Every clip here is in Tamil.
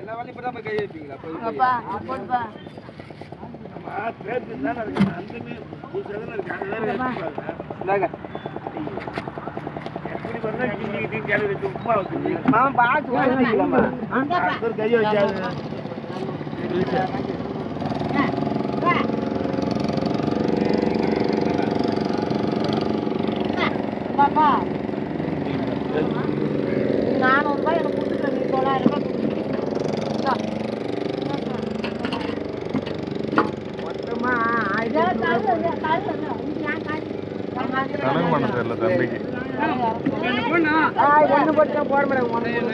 எல்லா வேலையும் இப்பதான் போய் கை வைப்பீங்களா? அப்பா போடுப்பா. ₹400 எனக்கு கொடுத்துருக்கேன். நீ ₹900 ஒண்ணு போட்டு போட முடியாது.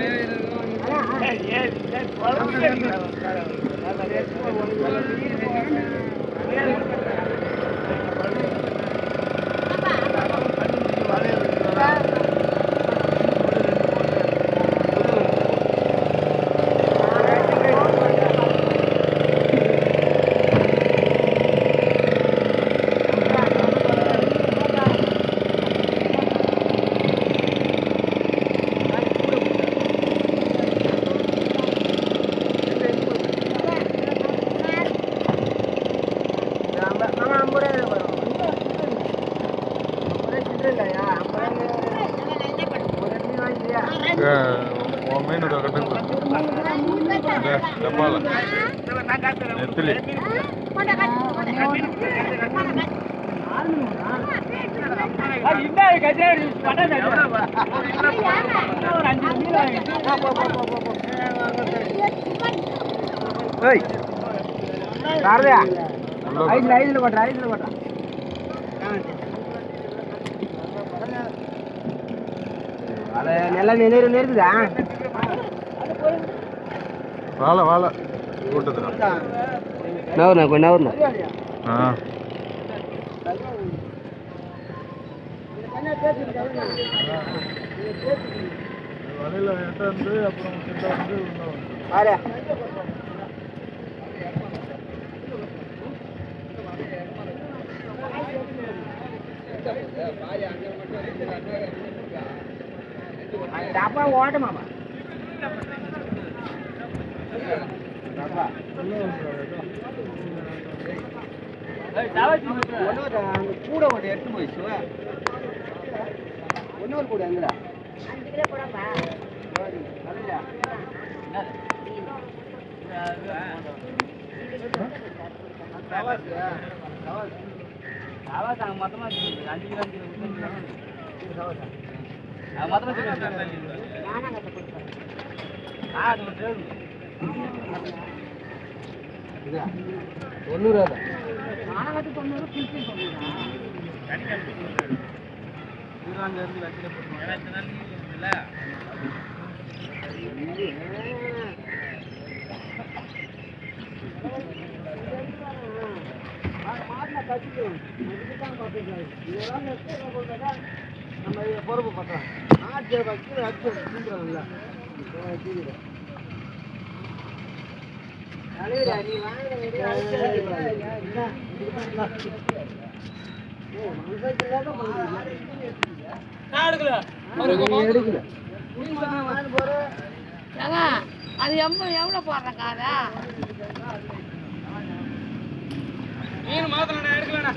నెల నేర్పుదా వాళ్ళ వాళ్ళ నవ్వునా కొన్ని నవ్వునా வலையில எட்ட வந்து அப்புறம் கிட்ட வந்து డబ్బా ఓటమామా கூட ஒன்று எடுத்து போயிடுச்சு ஒன்னொரு கூட எங்கடா மொத்தமா 5 கிலோ தொண்ணூறு நம்ம பொறுப்பு பண்றோம். அது எவ்வளவு போடுறாங்க அதா மீன் மாத்தல எடுக்கலண்ணா